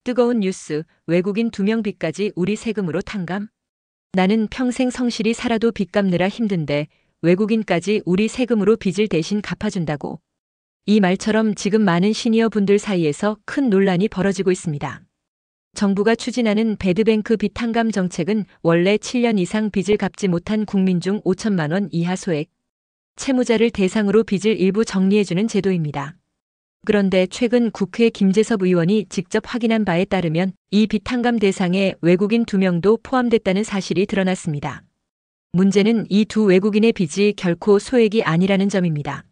뜨거운 뉴스, 외국인 2명 빚까지 우리 세금으로 탕감? 나는 평생 성실히 살아도 빚 갚느라 힘든데 외국인까지 우리 세금으로 빚을 대신 갚아준다고. 이 말처럼 지금 많은 시니어 분들 사이에서 큰 논란이 벌어지고 있습니다. 정부가 추진하는 배드뱅크 빚 탕감 정책은 원래 7년 이상 빚을 갚지 못한 국민 중 5천만 원 이하 소액 채무자를 대상으로 빚을 일부 정리해주는 제도입니다. 그런데 최근 국회 김재섭 의원이 직접 확인한 바에 따르면 이 빚 탕감 대상에 외국인 2명도 포함됐다는 사실이 드러났습니다. 문제는 이 두 외국인의 빚이 결코 소액이 아니라는 점입니다.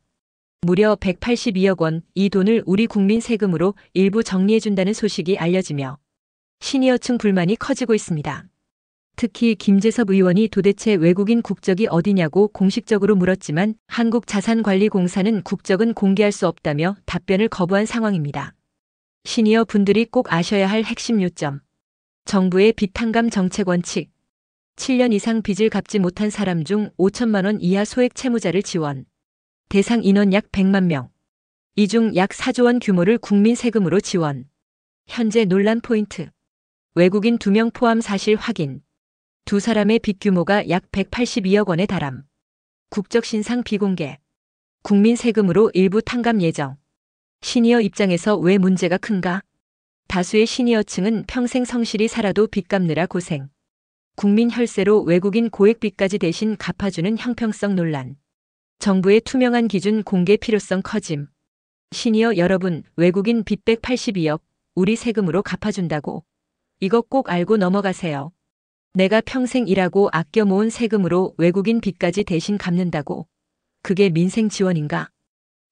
무려 182억 원, 이 돈을 우리 국민 세금으로 일부 정리해준다는 소식이 알려지며 시니어층 불만이 커지고 있습니다. 특히 김재섭 의원이 도대체 외국인 국적이 어디냐고 공식적으로 물었지만 한국자산관리공사는 국적은 공개할 수 없다며 답변을 거부한 상황입니다. 시니어 분들이 꼭 아셔야 할 핵심 요점. 정부의 빚 탕감 정책 원칙. 7년 이상 빚을 갚지 못한 사람 중 5천만 원 이하 소액 채무자를 지원. 대상 인원 약 100만 명. 이 중 약 4조 원 규모를 국민 세금으로 지원. 현재 논란 포인트. 외국인 2명 포함 사실 확인. 두 사람의 빚 규모가 약 182억 원에 달함. 국적 신상 비공개. 국민 세금으로 일부 탕감 예정. 시니어 입장에서 왜 문제가 큰가? 다수의 시니어층은 평생 성실히 살아도 빚 갚느라 고생. 국민 혈세로 외국인 고액 빚까지 대신 갚아주는 형평성 논란. 정부의 투명한 기준 공개 필요성 커짐. 시니어 여러분, 외국인 빚 182억, 우리 세금으로 갚아준다고. 이거 꼭 알고 넘어가세요. 내가 평생 일하고 아껴 모은 세금으로 외국인 빚까지 대신 갚는다고. 그게 민생 지원인가?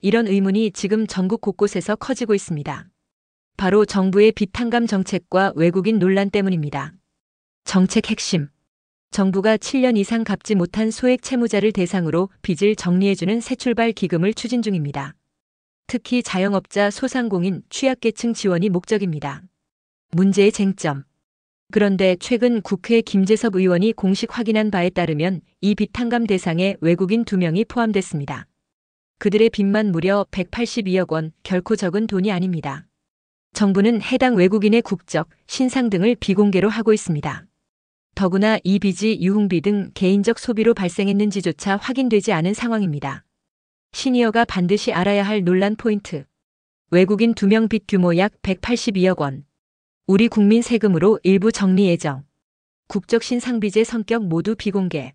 이런 의문이 지금 전국 곳곳에서 커지고 있습니다. 바로 정부의 빚 탕감 정책과 외국인 논란 때문입니다. 정책 핵심. 정부가 7년 이상 갚지 못한 소액 채무자를 대상으로 빚을 정리해주는 새출발 기금을 추진 중입니다. 특히 자영업자, 소상공인, 취약계층 지원이 목적입니다. 문제의 쟁점. 그런데 최근 국회 김재섭 의원이 공식 확인한 바에 따르면 이 빚 탕감 대상에 외국인 2명이 포함됐습니다. 그들의 빚만 무려 182억 원, 결코 적은 돈이 아닙니다. 정부는 해당 외국인의 국적, 신상 등을 비공개로 하고 있습니다. 더구나 이 빚이 유흥비 등 개인적 소비로 발생했는지조차 확인되지 않은 상황입니다. 시니어가 반드시 알아야 할 논란 포인트. 외국인 2명 빚 규모 약 182억 원. 우리 국민 세금으로 일부 정리 예정. 국적 신상 빚의 성격 모두 비공개.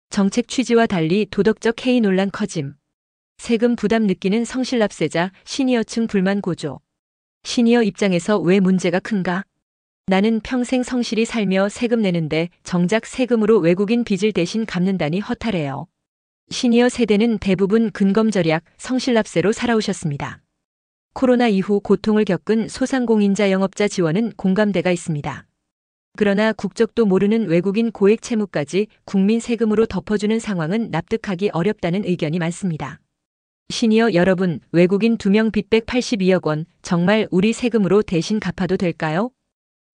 정책 취지와 달리 도덕적 해이 논란 커짐. 세금 부담 느끼는 성실납세자, 시니어층 불만 고조. 시니어 입장에서 왜 문제가 큰가? 나는 평생 성실히 살며 세금 내는데 정작 세금으로 외국인 빚을 대신 갚는다니 허탈해요. 시니어 세대는 대부분 근검절약, 성실납세로 살아오셨습니다. 코로나 이후 고통을 겪은 소상공인자 영업자 지원은 공감대가 있습니다. 그러나 국적도 모르는 외국인 고액 채무까지 국민 세금으로 덮어주는 상황은 납득하기 어렵다는 의견이 많습니다. 시니어 여러분, 외국인 2명 빚 182억 원 정말 우리 세금으로 대신 갚아도 될까요?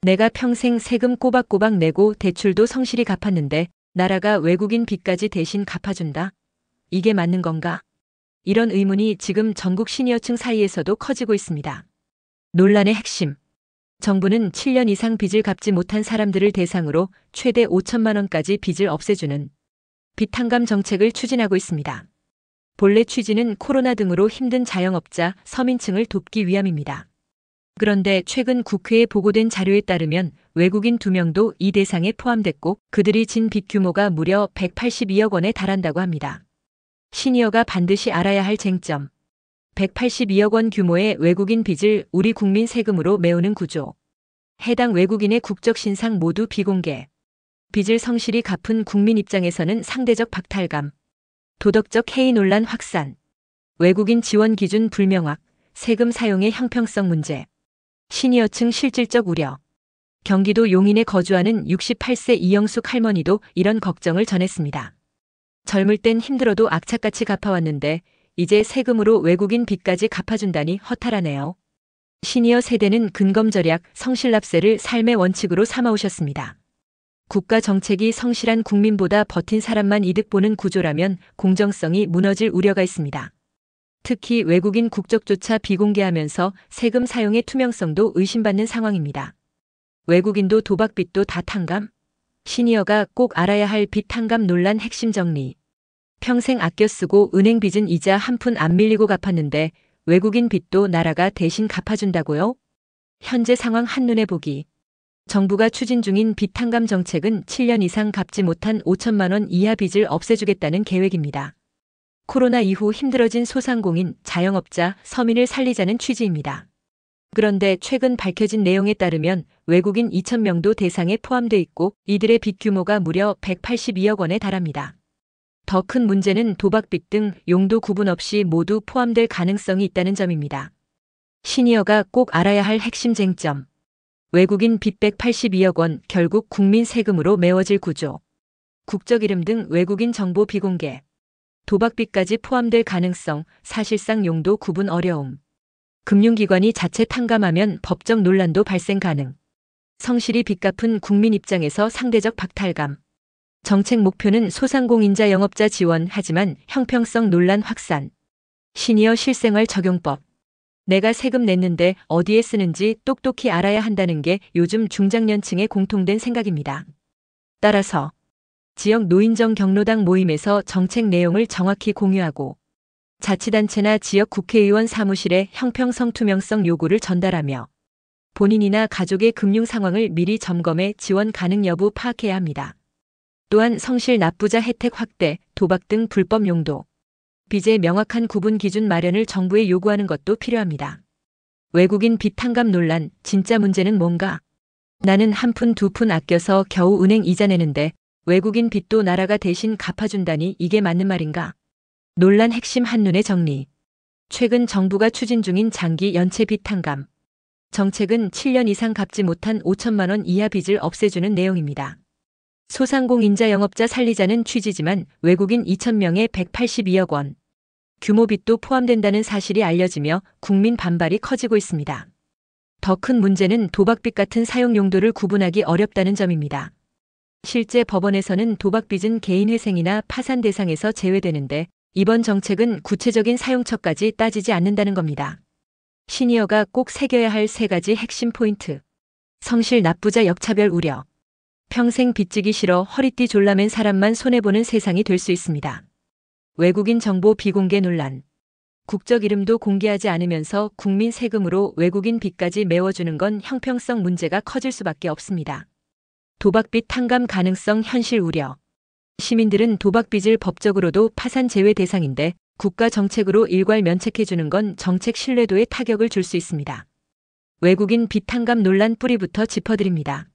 내가 평생 세금 꼬박꼬박 내고 대출도 성실히 갚았는데 나라가 외국인 빚까지 대신 갚아준다? 이게 맞는 건가? 이런 의문이 지금 전국 시니어층 사이에서도 커지고 있습니다. 논란의 핵심. 정부는 7년 이상 빚을 갚지 못한 사람들을 대상으로 최대 5천만 원까지 빚을 없애주는 빚 탕감 정책을 추진하고 있습니다. 본래 취지는 코로나 등으로 힘든 자영업자, 서민층을 돕기 위함입니다. 그런데 최근 국회에 보고된 자료에 따르면 외국인 2명도 이 대상에 포함됐고 그들이 진 빚 규모가 무려 182억 원에 달한다고 합니다. 시니어가 반드시 알아야 할 쟁점. 182억 원 규모의 외국인 빚을 우리 국민 세금으로 메우는 구조. 해당 외국인의 국적 신상 모두 비공개. 빚을 성실히 갚은 국민 입장에서는 상대적 박탈감. 도덕적 해이 논란 확산. 외국인 지원 기준 불명확. 세금 사용의 형평성 문제. 시니어층 실질적 우려. 경기도 용인에 거주하는 68세 이영숙 할머니도 이런 걱정을 전했습니다. 젊을 땐 힘들어도 악착같이 갚아왔는데 이제 세금으로 외국인 빚까지 갚아준다니 허탈하네요. 시니어 세대는 근검절약, 성실납세를 삶의 원칙으로 삼아오셨습니다. 국가 정책이 성실한 국민보다 버틴 사람만 이득 보는 구조라면 공정성이 무너질 우려가 있습니다. 특히 외국인 국적조차 비공개하면서 세금 사용의 투명성도 의심받는 상황입니다. 외국인도 도박빚도 다 탕감? 시니어가 꼭 알아야 할 빚 탕감 논란 핵심 정리. 평생 아껴 쓰고 은행 빚은 이자 한 푼 안 밀리고 갚았는데 외국인 빚도 나라가 대신 갚아준다고요? 현재 상황 한눈에 보기. 정부가 추진 중인 빚 탕감 정책은 7년 이상 갚지 못한 5천만 원 이하 빚을 없애주겠다는 계획입니다. 코로나 이후 힘들어진 소상공인, 자영업자, 서민을 살리자는 취지입니다. 그런데 최근 밝혀진 내용에 따르면 외국인 2,000명도 대상에 포함돼 있고 이들의 빚 규모가 무려 182억 원에 달합니다. 더 큰 문제는 도박빚 등 용도 구분 없이 모두 포함될 가능성이 있다는 점입니다. 시니어가 꼭 알아야 할 핵심 쟁점. 외국인 빚 182억 원 결국 국민 세금으로 메워질 구조. 국적 이름 등 외국인 정보 비공개. 도박빚까지 포함될 가능성, 사실상 용도 구분 어려움. 금융기관이 자체 탕감하면 법적 논란도 발생 가능. 성실히 빚 갚은 국민 입장에서 상대적 박탈감. 정책 목표는 소상공인자 영업자 지원 하지만 형평성 논란 확산. 시니어 실생활 적용법. 내가 세금 냈는데 어디에 쓰는지 똑똑히 알아야 한다는 게 요즘 중장년층의 공통된 생각입니다. 따라서 지역 노인정 경로당 모임에서 정책 내용을 정확히 공유하고 자치단체나 지역 국회의원 사무실에 형평성 투명성 요구를 전달하며 본인이나 가족의 금융 상황을 미리 점검해 지원 가능 여부 파악해야 합니다. 또한 성실 납부자 혜택 확대, 도박 등 불법 용도. 빚의 명확한 구분 기준 마련을 정부에 요구하는 것도 필요합니다. 외국인 빚 탕감 논란, 진짜 문제는 뭔가? 나는 한 푼 두 푼 아껴서 겨우 은행 이자 내는데 외국인 빚도 나라가 대신 갚아준다니 이게 맞는 말인가? 논란 핵심 한눈에 정리. 최근 정부가 추진 중인 장기 연체 빚 탕감. 정책은 7년 이상 갚지 못한 5천만 원 이하 빚을 없애주는 내용입니다. 소상공인자 영업자 살리자는 취지지만 외국인 2,000명에 182억 원. 규모 빚도 포함된다는 사실이 알려지며 국민 반발이 커지고 있습니다. 더 큰 문제는 도박빚 같은 사용 용도를 구분하기 어렵다는 점입니다. 실제 법원에서는 도박빚은 개인회생이나 파산 대상에서 제외되는데 이번 정책은 구체적인 사용처까지 따지지 않는다는 겁니다. 시니어가 꼭 새겨야 할 세 가지 핵심 포인트. 성실 납부자 역차별 우려. 평생 빚지기 싫어 허리띠 졸라맨 사람만 손해보는 세상이 될 수 있습니다. 외국인 정보 비공개 논란. 국적 이름도 공개하지 않으면서 국민 세금으로 외국인 빚까지 메워주는 건 형평성 문제가 커질 수밖에 없습니다. 도박빚 탕감 가능성 현실 우려. 시민들은 도박빚을 법적으로도 파산 제외 대상인데 국가 정책으로 일괄 면책해주는 건 정책 신뢰도에 타격을 줄 수 있습니다. 외국인 빚 탕감 논란 뿌리부터 짚어드립니다.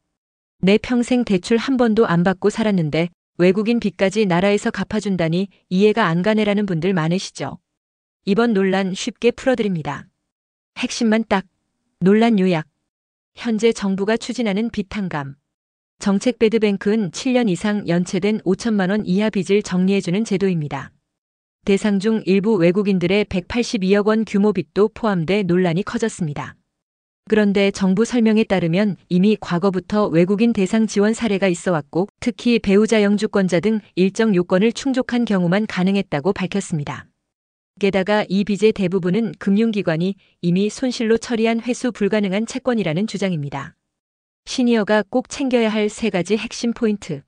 내 평생 대출 한 번도 안 받고 살았는데 외국인 빚까지 나라에서 갚아준다니 이해가 안 가네라는 분들 많으시죠? 이번 논란 쉽게 풀어드립니다. 핵심만 딱. 논란 요약. 현재 정부가 추진하는 빚 탕감. 정책 배드뱅크는 7년 이상 연체된 5천만 원 이하 빚을 정리해주는 제도입니다. 대상 중 일부 외국인들의 182억 원 규모 빚도 포함돼 논란이 커졌습니다. 그런데 정부 설명에 따르면 이미 과거부터 외국인 대상 지원 사례가 있어왔고 특히 배우자 영주권자 등 일정 요건을 충족한 경우만 가능했다고 밝혔습니다. 게다가 이 빚의 대부분은 금융기관이 이미 손실로 처리한 회수 불가능한 채권이라는 주장입니다. 시니어가 꼭 챙겨야 할 세 가지 핵심 포인트.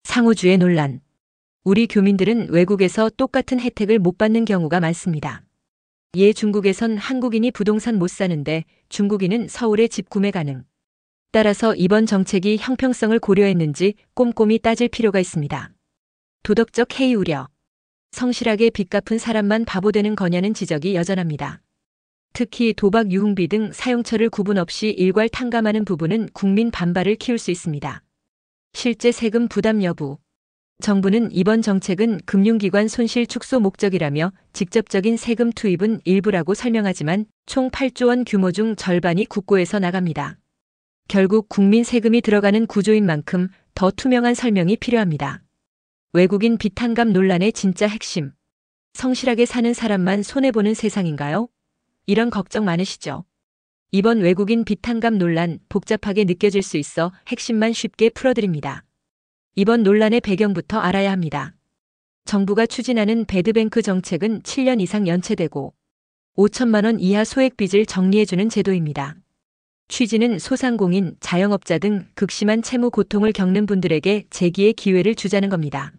상호주의 논란. 우리 교민들은 외국에서 똑같은 혜택을 못 받는 경우가 많습니다. 예, 중국에선 한국인이 부동산 못 사는데 중국인은 서울에 집 구매 가능. 따라서 이번 정책이 형평성을 고려했는지 꼼꼼히 따질 필요가 있습니다. 도덕적 해이 우려. 성실하게 빚 갚은 사람만 바보 되는 거냐는 지적이 여전합니다. 특히 도박 유흥비 등 사용처를 구분 없이 일괄 탕감하는 부분은 국민 반발을 키울 수 있습니다. 실제 세금 부담 여부. 정부는 이번 정책은 금융기관 손실 축소 목적이라며 직접적인 세금 투입은 일부라고 설명하지만 총 8조 원 규모 중 절반이 국고에서 나갑니다. 결국 국민 세금이 들어가는 구조인 만큼 더 투명한 설명이 필요합니다. 외국인 빚 탕감 논란의 진짜 핵심. 성실하게 사는 사람만 손해보는 세상인가요? 이런 걱정 많으시죠? 이번 외국인 빚 탕감 논란 복잡하게 느껴질 수 있어 핵심만 쉽게 풀어드립니다. 이번 논란의 배경부터 알아야 합니다. 정부가 추진하는 배드뱅크 정책은 7년 이상 연체되고 5천만 원 이하 소액빚을 정리해주는 제도입니다. 취지는 소상공인, 자영업자 등 극심한 채무 고통을 겪는 분들에게 재기의 기회를 주자는 겁니다.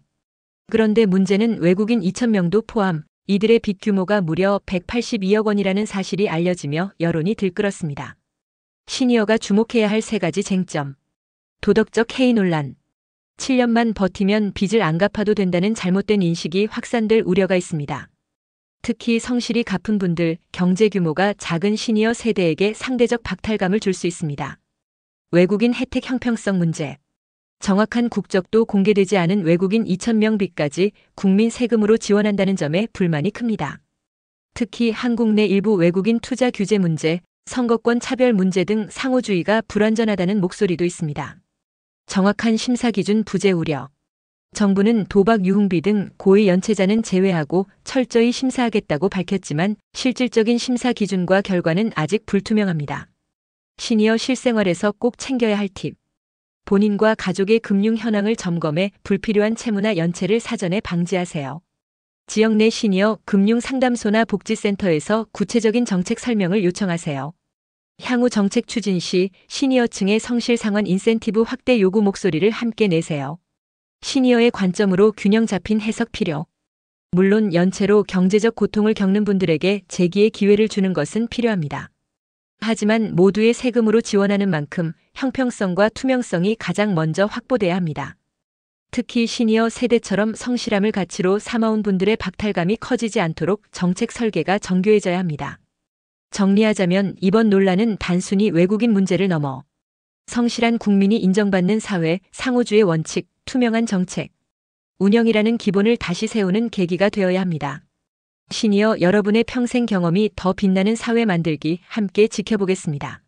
그런데 문제는 외국인 2,000명도 포함 이들의 빚 규모가 무려 182억 원이라는 사실이 알려지며 여론이 들끓었습니다. 시니어가 주목해야 할 세 가지 쟁점. 도덕적 해이 논란. 7년만 버티면 빚을 안 갚아도 된다는 잘못된 인식이 확산될 우려가 있습니다. 특히 성실히 갚은 분들, 경제 규모가 작은 시니어 세대에게 상대적 박탈감을 줄 수 있습니다. 외국인 혜택 형평성 문제. 정확한 국적도 공개되지 않은 외국인 2,000명 빚까지 국민 세금으로 지원한다는 점에 불만이 큽니다. 특히 한국 내 일부 외국인 투자 규제 문제, 선거권 차별 문제 등 상호주의가 불완전하다는 목소리도 있습니다. 정확한 심사 기준 부재 우려. 정부는 도박 유흥비 등 고의 연체자는 제외하고 철저히 심사하겠다고 밝혔지만 실질적인 심사 기준과 결과는 아직 불투명합니다. 시니어 실생활에서 꼭 챙겨야 할 팁. 본인과 가족의 금융 현황을 점검해 불필요한 채무나 연체를 사전에 방지하세요. 지역 내 시니어 금융상담소나 복지센터에서 구체적인 정책 설명을 요청하세요. 향후 정책 추진 시 시니어층의 성실 상환 인센티브 확대 요구 목소리를 함께 내세요. 시니어의 관점으로 균형 잡힌 해석 필요. 물론 연체로 경제적 고통을 겪는 분들에게 재기의 기회를 주는 것은 필요합니다. 하지만 모두의 세금으로 지원하는 만큼 형평성과 투명성이 가장 먼저 확보돼야 합니다. 특히 시니어 세대처럼 성실함을 가치로 삼아온 분들의 박탈감이 커지지 않도록 정책 설계가 정교해져야 합니다. 정리하자면 이번 논란은 단순히 외국인 문제를 넘어 성실한 국민이 인정받는 사회, 상호주의 원칙, 투명한 정책, 운영이라는 기본을 다시 세우는 계기가 되어야 합니다. 시니어 여러분의 평생 경험이 더 빛나는 사회 만들기 함께 지켜보겠습니다.